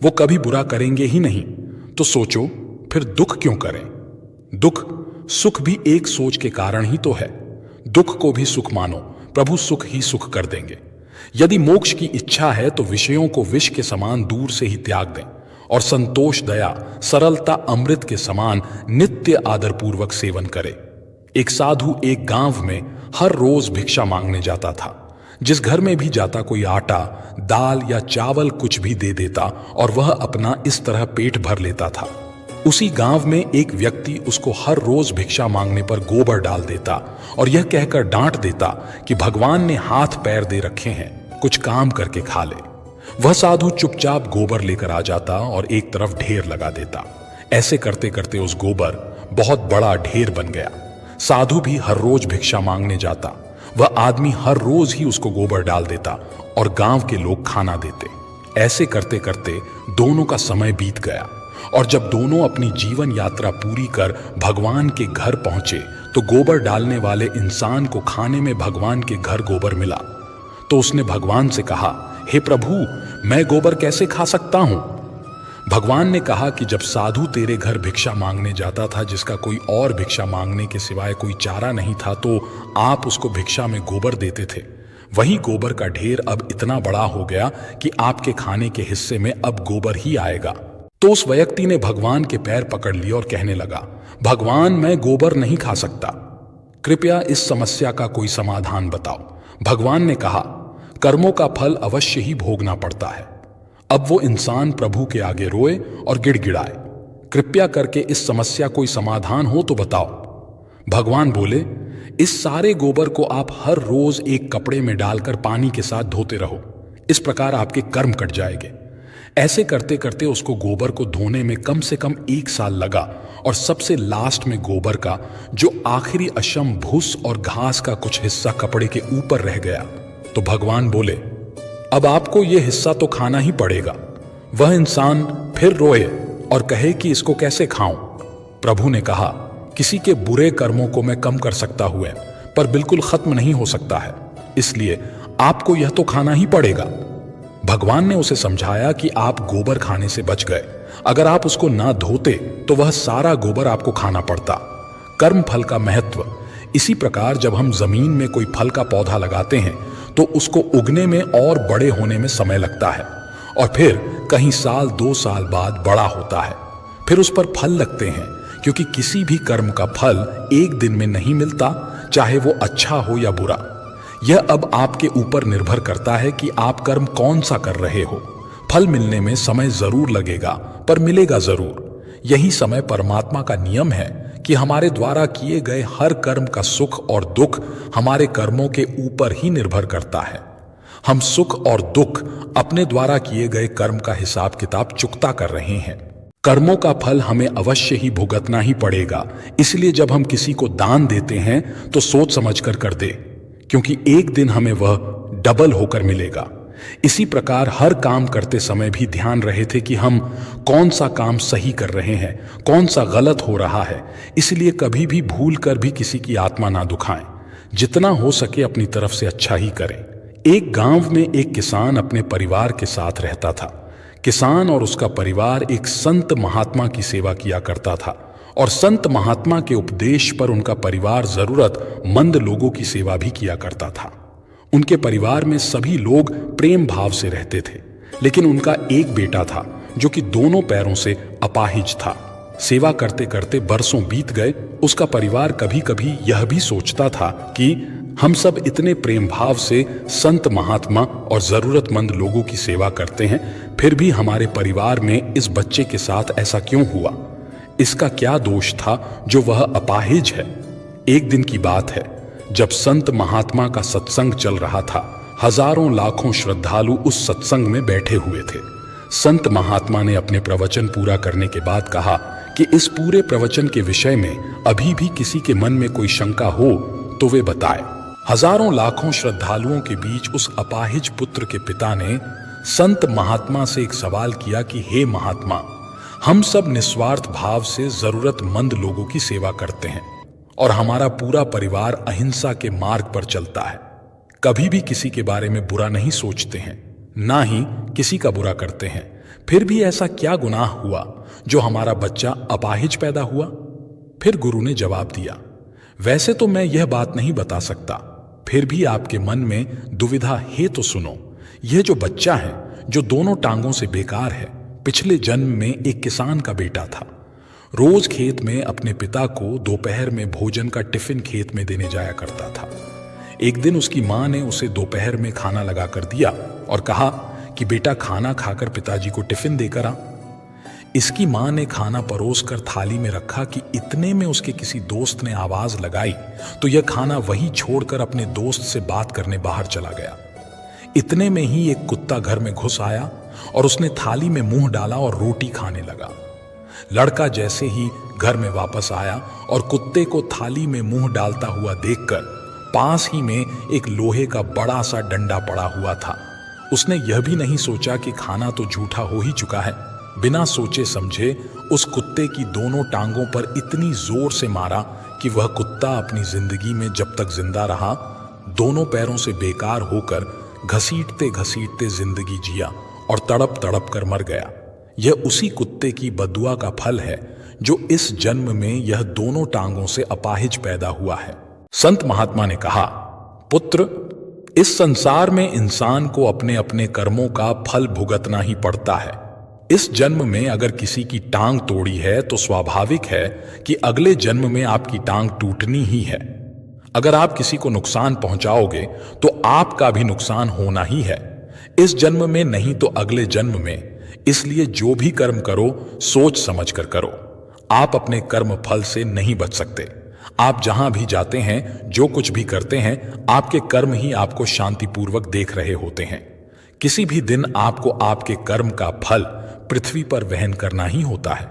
वो कभी बुरा करेंगे ही नहीं, तो सोचो फिर दुख क्यों करें? दुख, सुख भी एक सोच के कारण ही तो है। दुख को भी सुख मानो, प्रभु सुख ही सुख कर देंगे। यदि मोक्ष की इच्छा है तो विषयों को विष के समान दूर से ही त्याग दें और संतोष, दया, सरलता अमृत के समान नित्य आदरपूर्वक सेवन करें। एक साधु एक गांव में हर रोज भिक्षा मांगने जाता था। जिस घर में भी जाता कोई आटा, दाल या चावल कुछ भी दे देता और वह अपना इस तरह पेट भर लेता था। उसी गांव में एक व्यक्ति उसको हर रोज भिक्षा मांगने पर गोबर डाल देता और यह कहकर डांट देता कि भगवान ने हाथ पैर दे रखे हैं, कुछ काम करके खा ले। वह साधु चुपचाप गोबर लेकर आ जाता और एक तरफ ढेर लगा देता। ऐसे करते करते उस गोबर बहुत बड़ा ढेर बन गया। साधु भी हर रोज भिक्षा मांगने जाता। वह आदमी हर रोज ही उसको गोबर डाल देता और गांव के लोग खाना देते। ऐसे करते करते दोनों का समय बीत गया और जब दोनों अपनी जीवन यात्रा पूरी कर भगवान के घर पहुंचे तो गोबर डालने वाले इंसान को खाने में भगवान के घर गोबर मिला। तो उसने भगवान से कहा, हे प्रभु, मैं गोबर कैसे खा सकता हूं? भगवान ने कहा कि जब साधु तेरे घर भिक्षा मांगने जाता था, जिसका कोई और भिक्षा मांगने के सिवाय कोई चारा नहीं था, तो आप उसको भिक्षा में गोबर देते थे। वही गोबर का ढेर अब इतना बड़ा हो गया कि आपके खाने के हिस्से में अब गोबर ही आएगा। तो उस व्यक्ति ने भगवान के पैर पकड़ लिए और कहने लगा, भगवान, मैं गोबर नहीं खा सकता, कृपया इस समस्या का कोई समाधान बताओ। भगवान ने कहा, कर्मों का फल अवश्य ही भोगना पड़ता है। अब वो इंसान प्रभु के आगे रोए और गिड़गिड़ाए, कृपया करके इस समस्या कोई समाधान हो तो बताओ। भगवान बोले, इस सारे गोबर को आप हर रोज एक कपड़े में डालकर पानी के साथ धोते रहो, इस प्रकार आपके कर्म कट जाएंगे। ऐसे करते करते उसको गोबर को धोने में कम से कम 1 साल लगा और सबसे लास्ट में गोबर का जो आखिरी अशम भूस और घास का कुछ हिस्सा कपड़े के ऊपर रह गया। तो भगवान बोले, अब आपको यह हिस्सा तो खाना ही पड़ेगा। वह इंसान फिर रोए और कहे कि इसको कैसे खाऊं? प्रभु ने कहा, किसी के बुरे कर्मों को मैं कम कर सकता हुआ पर बिल्कुल खत्म नहीं हो सकता है, इसलिए आपको यह तो खाना ही पड़ेगा। भगवान ने उसे समझाया कि आप गोबर खाने से बच गए, अगर आप उसको ना धोते तो वह सारा गोबर आपको खाना पड़ता। कर्म फल का महत्व। इसी प्रकार जब हम जमीन में कोई फल का पौधा लगाते हैं तो उसको उगने में और बड़े होने में समय लगता है और फिर कहीं साल 2 साल बाद बड़ा होता है, फिर उस पर फल लगते हैं, क्योंकि किसी भी कर्म का फल एक दिन में नहीं मिलता, चाहे वो अच्छा हो या बुरा। यह अब आपके ऊपर निर्भर करता है कि आप कर्म कौन सा कर रहे हो। फल मिलने में समय जरूर लगेगा, पर मिलेगा जरूर। यही समय परमात्मा का नियम है कि हमारे द्वारा किए गए हर कर्म का सुख और दुख हमारे कर्मों के ऊपर ही निर्भर करता है। हम सुख और दुख अपने द्वारा किए गए कर्म का हिसाब किताब चुकता कर रहे हैं। कर्मों का फल हमें अवश्य ही भुगतना ही पड़ेगा, इसलिए जब हम किसी को दान देते हैं तो सोच समझ कर दे, क्योंकि एक दिन हमें वह डबल होकर मिलेगा। इसी प्रकार हर काम करते समय भी ध्यान रहे थे कि हम कौन सा काम सही कर रहे हैं, कौन सा गलत हो रहा है। इसलिए कभी भी भूल कर भी किसी की आत्मा ना दुखाएं। जितना हो सके अपनी तरफ से अच्छा ही करें। एक गांव में एक किसान अपने परिवार के साथ रहता था। किसान और उसका परिवार एक संत महात्मा की सेवा किया करता था और संत महात्मा के उपदेश पर उनका परिवार जरूरतमंद लोगों की सेवा भी किया करता था। उनके परिवार में सभी लोग प्रेम भाव से रहते थे, लेकिन उनका एक बेटा था जो कि दोनों पैरों से अपाहिज था। सेवा करते करते बरसों बीत गए। उसका परिवार कभी कभी यह भी सोचता था कि हम सब इतने प्रेम भाव से संत महात्मा और जरूरतमंद लोगों की सेवा करते हैं, फिर भी हमारे परिवार में इस बच्चे के साथ ऐसा क्यों हुआ? इसका क्या दोष था जो वह अपाहिज है? एक दिन की बात है, जब संत महात्मा का सत्संग चल रहा था। हजारों लाखों श्रद्धालु उस सत्संग में बैठे हुए थे। संत महात्मा ने अपने प्रवचन पूरा करने के बाद कहा कि इस पूरे प्रवचन के विषय में अभी भी किसी के मन में कोई शंका हो तो वे बताए। हजारों लाखों श्रद्धालुओं के बीच उस अपाहिज पुत्र के पिता ने संत महात्मा से एक सवाल किया कि हे महात्मा, हम सब निस्वार्थ भाव से जरूरतमंद लोगों की सेवा करते हैं और हमारा पूरा परिवार अहिंसा के मार्ग पर चलता है। कभी भी किसी के बारे में बुरा नहीं सोचते हैं, ना ही किसी का बुरा करते हैं। फिर भी ऐसा क्या गुनाह हुआ जो हमारा बच्चा अपाहिज पैदा हुआ? फिर गुरु ने जवाब दिया, वैसे तो मैं यह बात नहीं बता सकता, फिर भी आपके मन में दुविधा है तो सुनो। यह जो बच्चा है, जो दोनों टांगों से बेकार है, पिछले जन्म में एक किसान का बेटा था। रोज खेत में अपने पिता को दोपहर में भोजन का टिफिन खेत में देने जाया करता था। एक दिन उसकी मां ने उसे दोपहर में खाना लगा कर दिया और कहा कि बेटा खाना खाकर पिताजी को टिफिन देकर आ। इसकी मां ने खाना परोस कर थाली में रखा कि इतने में उसके किसी दोस्त ने आवाज लगाई तो यह खाना वही छोड़कर अपने दोस्त से बात करने बाहर चला गया। इतने में ही एक कुत्ता घर में घुस आया और उसने थाली में मुंह डाला और रोटी खाने लगा। लड़का जैसे ही घर में वापस आया और कुत्ते को थाली में मुंह डालता हुआ देखकर पास ही में एक लोहे का बड़ा सा डंडा पड़ा हुआ था। उसने यह भी नहीं सोचा कि खाना तो झूठा हो ही चुका है। बिना सोचे समझे उस कुत्ते की दोनों टांगों पर इतनी जोर से मारा कि वह कुत्ता अपनी जिंदगी में जब तक जिंदा रहा दोनों पैरों से बेकार होकर घसीटते घसीटते जिंदगी जिया और तड़प तड़प कर मर गया। यह उसी कुत्ते की बद्दुआ का फल है जो इस जन्म में यह दोनों टांगों से अपाहिज पैदा हुआ है। संत महात्मा ने कहा, पुत्र, इस संसार में इंसान को अपने अपने कर्मों का फल भुगतना ही पड़ता है। इस जन्म में अगर किसी की टांग तोड़ी है तो स्वाभाविक है कि अगले जन्म में आपकी टांग टूटनी ही है। अगर आप किसी को नुकसान पहुंचाओगे तो आपका भी नुकसान होना ही है, इस जन्म में नहीं तो अगले जन्म में। इसलिए जो भी कर्म करो सोच समझ कर करो। आप अपने कर्म फल से नहीं बच सकते। आप जहां भी जाते हैं, जो कुछ भी करते हैं, आपके कर्म ही आपको शांतिपूर्वक देख रहे होते हैं। किसी भी दिन आपको आपके कर्म का फल पृथ्वी पर वहन करना ही होता है।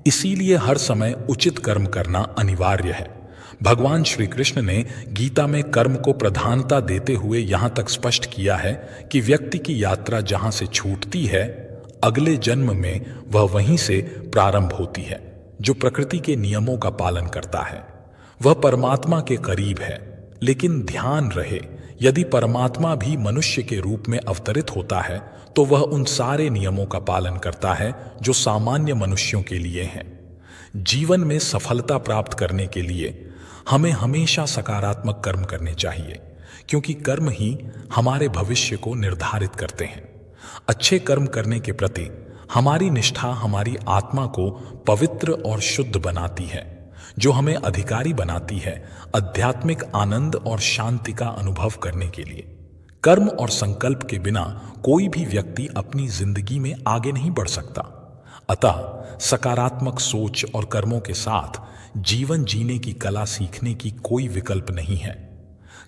इसीलिए हर समय उचित कर्म करना अनिवार्य है। भगवान श्री कृष्ण ने गीता में कर्म को प्रधानता देते हुए यहां तक स्पष्ट किया है कि व्यक्ति की यात्रा जहां से छूटती है अगले जन्म में वह वहीं से प्रारंभ होती है। जो प्रकृति के नियमों का पालन करता है वह परमात्मा के करीब है। लेकिन ध्यान रहे, यदि परमात्मा भी मनुष्य के रूप में अवतरित होता है तो वह उन सारे नियमों का पालन करता है जो सामान्य मनुष्यों के लिए हैं। जीवन में सफलता प्राप्त करने के लिए हमें हमेशा सकारात्मक कर्म करने चाहिए, क्योंकि कर्म ही हमारे भविष्य को निर्धारित करते हैं। अच्छे कर्म करने के प्रति हमारी निष्ठा हमारी आत्मा को पवित्र और शुद्ध बनाती है, जो हमें अधिकारी बनाती है आध्यात्मिक आनंद और शांति का अनुभव करने के लिए। कर्म और संकल्प के बिना कोई भी व्यक्ति अपनी जिंदगी में आगे नहीं बढ़ सकता। अतः सकारात्मक सोच और कर्मों के साथ जीवन जीने की कला सीखने की कोई विकल्प नहीं है।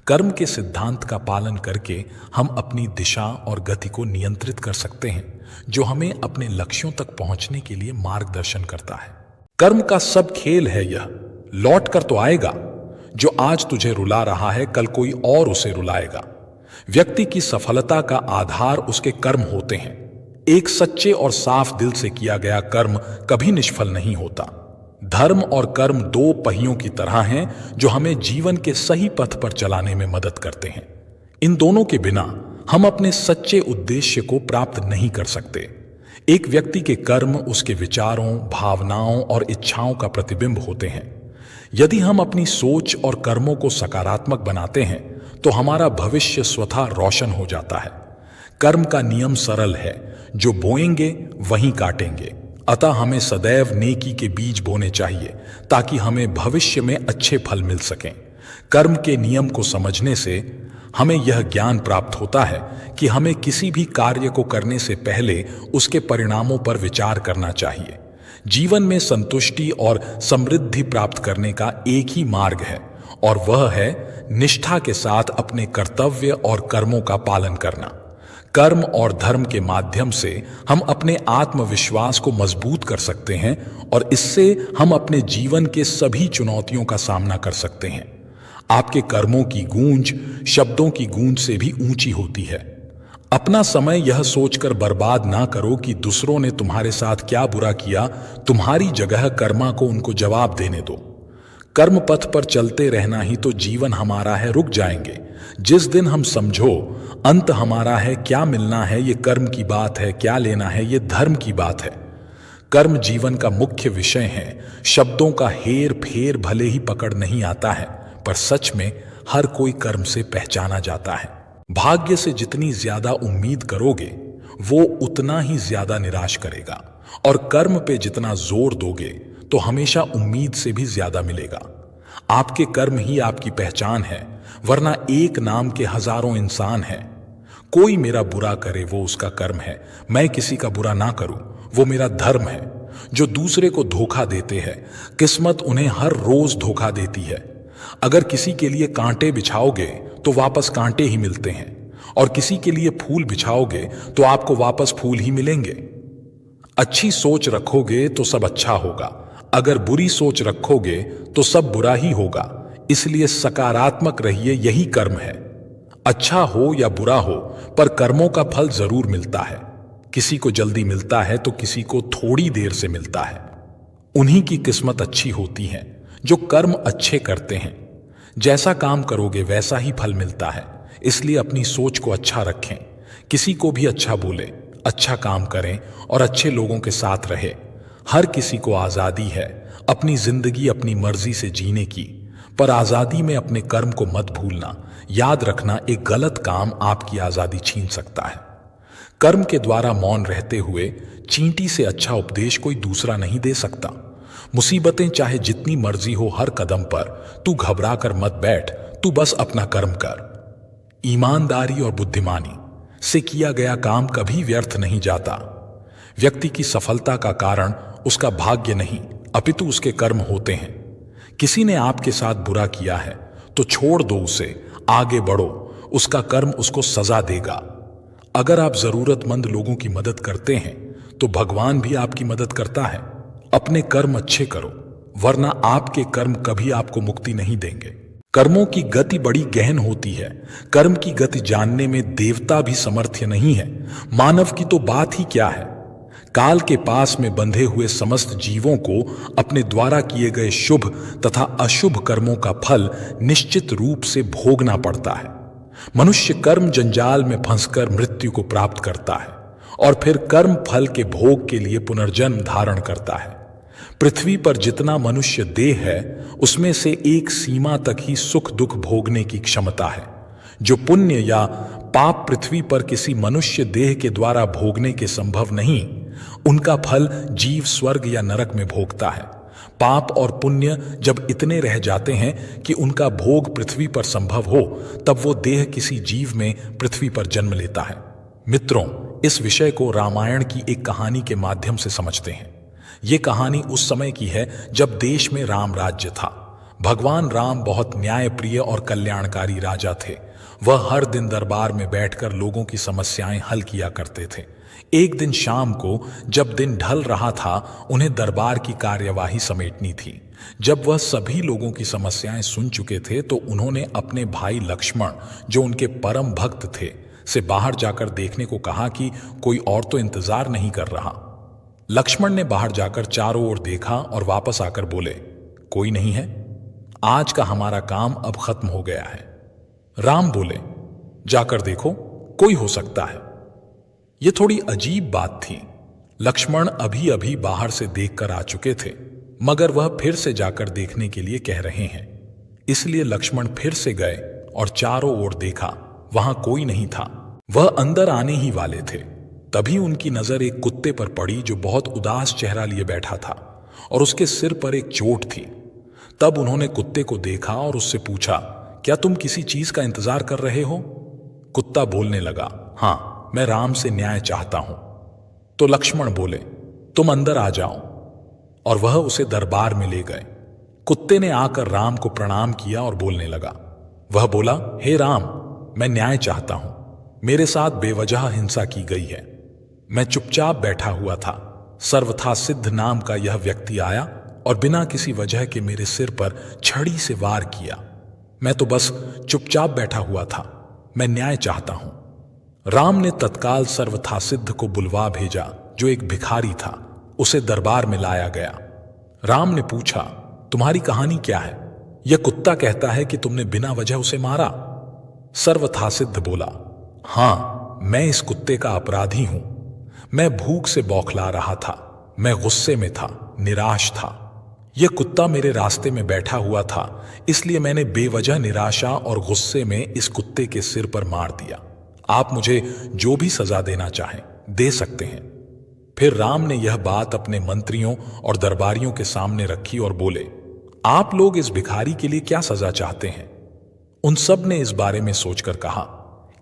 कर्म के सिद्धांत का पालन करके हम अपनी दिशा और गति को नियंत्रित कर सकते हैं, जो हमें अपने लक्ष्यों तक पहुंचने के लिए मार्गदर्शन करता है। कर्म का सब खेल है यह, लौट कर तो आएगा। जो आज तुझे रुला रहा है कल कोई और उसे रुलाएगा। व्यक्ति की सफलता का आधार उसके कर्म होते हैं। एक सच्चे और साफ दिल से किया गया कर्म कभी निष्फल नहीं होता। धर्म और कर्म दो पहियों की तरह हैं जो हमें जीवन के सही पथ पर चलाने में मदद करते हैं। इन दोनों के बिना हम अपने सच्चे उद्देश्य को प्राप्त नहीं कर सकते। एक व्यक्ति के कर्म उसके विचारों, भावनाओं और इच्छाओं का प्रतिबिंब होते हैं। यदि हम अपनी सोच और कर्मों को सकारात्मक बनाते हैं तो हमारा भविष्य स्वतः रोशन हो जाता है। कर्म का नियम सरल है, जो बोएंगे वहीं काटेंगे। अतः हमें सदैव नेकी के बीज बोने चाहिए ताकि हमें भविष्य में अच्छे फल मिल सकें। कर्म के नियम को समझने से हमें यह ज्ञान प्राप्त होता है कि हमें किसी भी कार्य को करने से पहले उसके परिणामों पर विचार करना चाहिए। जीवन में संतुष्टि और समृद्धि प्राप्त करने का एक ही मार्ग है, और वह है निष्ठा के साथ अपने कर्तव्य और कर्मों का पालन करना। कर्म और धर्म के माध्यम से हम अपने आत्मविश्वास को मजबूत कर सकते हैं और इससे हम अपने जीवन के सभी चुनौतियों का सामना कर सकते हैं। आपके कर्मों की गूंज शब्दों की गूंज से भी ऊंची होती है। अपना समय यह सोचकर बर्बाद ना करो कि दूसरों ने तुम्हारे साथ क्या बुरा किया, तुम्हारी जगह कर्मा को उनको जवाब देने दो। कर्म पथ पर चलते रहना ही तो जीवन हमारा है, रुक जाएंगे जिस दिन हम समझो अंत हमारा है। क्या मिलना है ये कर्म की बात है, क्या लेना है ये धर्म की बात है। कर्म जीवन का मुख्य विषय है। शब्दों का हेर फेर भले ही पकड़ नहीं आता है, पर सच में हर कोई कर्म से पहचाना जाता है। भाग्य से जितनी ज्यादा उम्मीद करोगे वो उतना ही ज्यादा निराश करेगा, और कर्म पे जितना जोर दोगे तो हमेशा उम्मीद से भी ज्यादा मिलेगा। आपके कर्म ही आपकी पहचान है, वरना एक नाम के हजारों इंसान हैं। कोई मेरा बुरा करे वो उसका कर्म है, मैं किसी का बुरा ना करूं वो मेरा धर्म है। जो दूसरे को धोखा देते हैं किस्मत उन्हें हर रोज धोखा देती है। अगर किसी के लिए कांटे बिछाओगे तो वापस कांटे ही मिलते हैं, और किसी के लिए फूल बिछाओगे तो आपको वापस फूल ही मिलेंगे। अच्छी सोच रखोगे तो सब अच्छा होगा, अगर बुरी सोच रखोगे तो सब बुरा ही होगा। इसलिए सकारात्मक रहिए, यही कर्म है। अच्छा हो या बुरा हो, पर कर्मों का फल जरूर मिलता है। किसी को जल्दी मिलता है तो किसी को थोड़ी देर से मिलता है। उन्हीं की किस्मत अच्छी होती है जो कर्म अच्छे करते हैं। जैसा काम करोगे वैसा ही फल मिलता है। इसलिए अपनी सोच को अच्छा रखें, किसी को भी अच्छा बोले, अच्छा काम करें और अच्छे लोगों के साथ रहे। हर किसी को आजादी है अपनी जिंदगी अपनी मर्जी से जीने की, पर आजादी में अपने कर्म को मत भूलना। याद रखना, एक गलत काम आपकी आजादी छीन सकता है। कर्म के द्वारा मौन रहते हुए चींटी से अच्छा उपदेश कोई दूसरा नहीं दे सकता। मुसीबतें चाहे जितनी मर्जी हो, हर कदम पर तू घबरा कर मत बैठ, तू बस अपना कर्म कर। ईमानदारी और बुद्धिमानी से किया गया काम कभी व्यर्थ नहीं जाता। व्यक्ति की सफलता का कारण उसका भाग्य नहीं, अपितु उसके कर्म होते हैं। किसी ने आपके साथ बुरा किया है तो छोड़ दो उसे, आगे बढ़ो, उसका कर्म उसको सजा देगा। अगर आप जरूरतमंद लोगों की मदद करते हैं तो भगवान भी आपकी मदद करता है। अपने कर्म अच्छे करो, वरना आपके कर्म कभी आपको मुक्ति नहीं देंगे। कर्मों की गति बड़ी गहन होती है। कर्म की गति जानने में देवता भी समर्थ्य नहीं है, मानव की तो बात ही क्या है। काल के पास में बंधे हुए समस्त जीवों को अपने द्वारा किए गए शुभ तथा अशुभ कर्मों का फल निश्चित रूप से भोगना पड़ता है। मनुष्य कर्म जंजाल में फंसकर मृत्यु को प्राप्त करता है और फिर कर्म फल के भोग के लिए पुनर्जन्म धारण करता है। पृथ्वी पर जितना मनुष्य देह है, उसमें से एक सीमा तक ही सुख दुख भोगने की क्षमता है। जो पुण्य या पाप पृथ्वी पर किसी मनुष्य देह के द्वारा भोगने के संभव नहीं, उनका फल जीव स्वर्ग या नरक में भोगता है। पाप और पुण्य जब इतने रह जाते हैं कि उनका भोग पृथ्वी पर संभव हो, तब वो देह किसी जीव में पृथ्वी पर जन्म लेता है। मित्रों, इस विषय को रामायण की एक कहानी के माध्यम से समझते हैं। ये कहानी उस समय की है जब देश में राम राज्य था। भगवान राम बहुत न्यायप्रिय और कल्याणकारी राजा थे। वह हर दिन दरबार में बैठकर लोगों की समस्याएं हल किया करते थे। एक दिन शाम को जब दिन ढल रहा था, उन्हें दरबार की कार्यवाही समेटनी थी। जब वह सभी लोगों की समस्याएं सुन चुके थे तो उन्होंने अपने भाई लक्ष्मण, जो उनके परम भक्त थे, से बाहर जाकर देखने को कहा कि कोई और तो इंतजार नहीं कर रहा। लक्ष्मण ने बाहर जाकर चारों ओर देखा और वापस आकर बोले, कोई नहीं है, आज का हमारा काम अब खत्म हो गया है। राम बोले, जाकर देखो, कोई हो सकता है। यह थोड़ी अजीब बात थी। लक्ष्मण अभी अभी बाहर से देखकर आ चुके थे, मगर वह फिर से जाकर देखने के लिए कह रहे हैं। इसलिए लक्ष्मण फिर से गए और चारों ओर देखा, वहां कोई नहीं था। वह अंदर आने ही वाले थे, तभी उनकी नजर एक कुत्ते पर पड़ी जो बहुत उदास चेहरा लिए बैठा था और उसके सिर पर एक चोट थी। तब उन्होंने कुत्ते को देखा और उससे पूछा, क्या तुम किसी चीज का इंतजार कर रहे हो? कुत्ता बोलने लगा, हां, मैं राम से न्याय चाहता हूं। तो लक्ष्मण बोले, तुम अंदर आ जाओ, और वह उसे दरबार में ले गए। कुत्ते ने आकर राम को प्रणाम किया और बोलने लगा। वह बोला, हे राम, मैं न्याय चाहता हूं। मेरे साथ बेवजह हिंसा की गई है। मैं चुपचाप बैठा हुआ था। सर्वथा सिद्ध नाम का यह व्यक्ति आया और बिना किसी वजह के मेरे सिर पर छड़ी से वार किया। मैं तो बस चुपचाप बैठा हुआ था। मैं न्याय चाहता हूं। राम ने तत्काल सर्वथा सिद्ध को बुलवा भेजा, जो एक भिखारी था। उसे दरबार में लाया गया। राम ने पूछा, तुम्हारी कहानी क्या है? यह कुत्ता कहता है कि तुमने बिना वजह उसे मारा। सर्वथा सिद्ध बोला, हां, मैं इस कुत्ते का अपराधी हूं। मैं भूख से बौखला रहा था, मैं गुस्से में था, निराश था। यह कुत्ता मेरे रास्ते में बैठा हुआ था, इसलिए मैंने बेवजह निराशा और गुस्से में इस कुत्ते के सिर पर मार दिया। आप मुझे जो भी सजा देना चाहें दे सकते हैं। फिर राम ने यह बात अपने मंत्रियों और दरबारियों के सामने रखी और बोले, आप लोग इस भिखारी के लिए क्या सजा चाहते हैं? उन सब ने इस बारे में सोचकर कहा,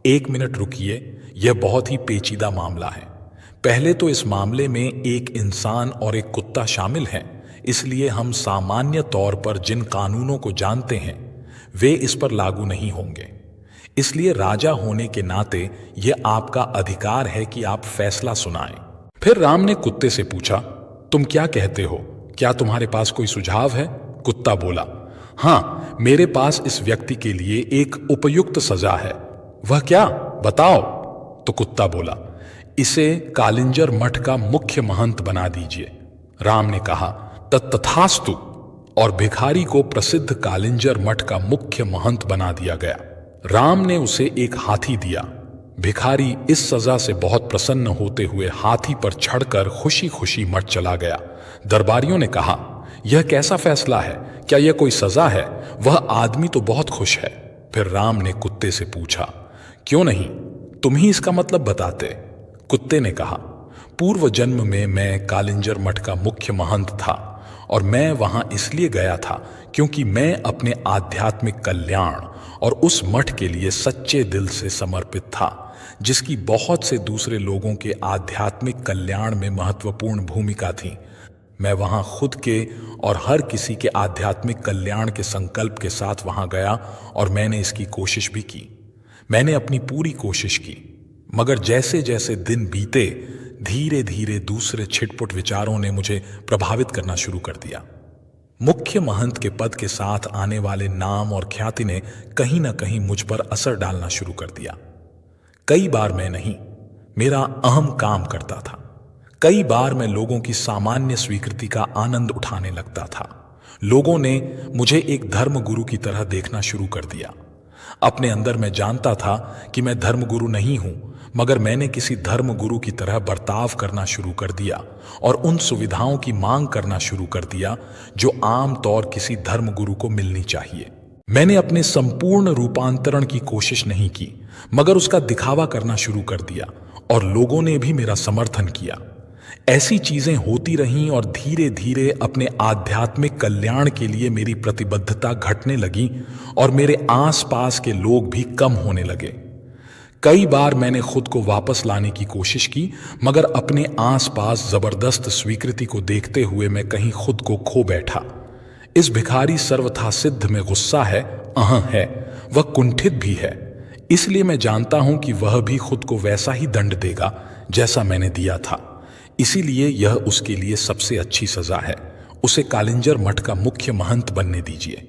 1 मिनट रुकिए, यह बहुत ही पेचीदा मामला है। पहले तो इस मामले में एक इंसान और एक कुत्ता शामिल हैं, इसलिए हम सामान्य तौर पर जिन कानूनों को जानते हैं वे इस पर लागू नहीं होंगे। इसलिए राजा होने के नाते यह आपका अधिकार है कि आप फैसला सुनाएं। फिर राम ने कुत्ते से पूछा, तुम क्या कहते हो? क्या तुम्हारे पास कोई सुझाव है? कुत्ता बोला, हाँ, मेरे पास इस व्यक्ति के लिए एक उपयुक्त सजा है। वह क्या? बताओ। तो कुत्ता बोला, इसे कालिंजर मठ का मुख्य महंत बना दीजिए। राम ने कहा, तथास्तु, और भिखारी को प्रसिद्ध कालिंजर मठ का मुख्य महंत बना दिया गया। राम ने उसे एक हाथी दिया। भिखारी इस सजा से बहुत प्रसन्न होते हुए हाथी पर चढ़कर खुशी खुशी मठ चला गया। दरबारियों ने कहा, यह कैसा फैसला है? क्या यह कोई सजा है? वह आदमी तो बहुत खुश है। फिर राम ने कुत्ते से पूछा, क्यों नहीं, तुम ही इसका मतलब बताते। कुत्ते ने कहा, पूर्व जन्म में मैं कालिंजर मठ का मुख्य महंत था और मैं वहां इसलिए गया था क्योंकि मैं अपने आध्यात्मिक कल्याण और उस मठ के लिए सच्चे दिल से समर्पित था, जिसकी बहुत से दूसरे लोगों के आध्यात्मिक कल्याण में महत्वपूर्ण भूमिका थी। मैं वहां खुद के और हर किसी के आध्यात्मिक कल्याण के संकल्प के साथ वहां गया और मैंने इसकी कोशिश भी की। मैंने अपनी पूरी कोशिश की, मगर जैसे जैसे दिन बीते धीरे धीरे दूसरे छिटपुट विचारों ने मुझे प्रभावित करना शुरू कर दिया। मुख्य महंत के पद के साथ आने वाले नाम और ख्याति ने कहीं ना कहीं मुझ पर असर डालना शुरू कर दिया। कई बार मैं नहीं, मेरा अहम काम करता था। कई बार मैं लोगों की सामान्य स्वीकृति का आनंद उठाने लगता था। लोगों ने मुझे एक धर्म गुरु की तरह देखना शुरू कर दिया। अपने अंदर मैं जानता था कि मैं धर्मगुरु नहीं हूं, मगर मैंने किसी धर्म गुरु की तरह बर्ताव करना शुरू कर दिया और उन सुविधाओं की मांग करना शुरू कर दिया जो आम तौर किसी धर्म गुरु को मिलनी चाहिए। मैंने अपने संपूर्ण रूपांतरण की कोशिश नहीं की, मगर उसका दिखावा करना शुरू कर दिया और लोगों ने भी मेरा समर्थन किया। ऐसी चीजें होती रहीं और धीरे धीरे अपने आध्यात्मिक कल्याण के लिए मेरी प्रतिबद्धता घटने लगी और मेरे आसपास के लोग भी कम होने लगे। कई बार मैंने खुद को वापस लाने की कोशिश की, मगर अपने आसपास जबरदस्त स्वीकृति को देखते हुए मैं कहीं खुद को खो बैठा। इस भिखारी सर्वथा सिद्ध में गुस्सा है, है, वह कुंठित भी है। इसलिए मैं जानता हूं कि वह भी खुद को वैसा ही दंड देगा जैसा मैंने दिया था। इसीलिए यह उसके लिए सबसे अच्छी सजा है। उसे कालिंजर मठ का मुख्य महंत बनने दीजिए।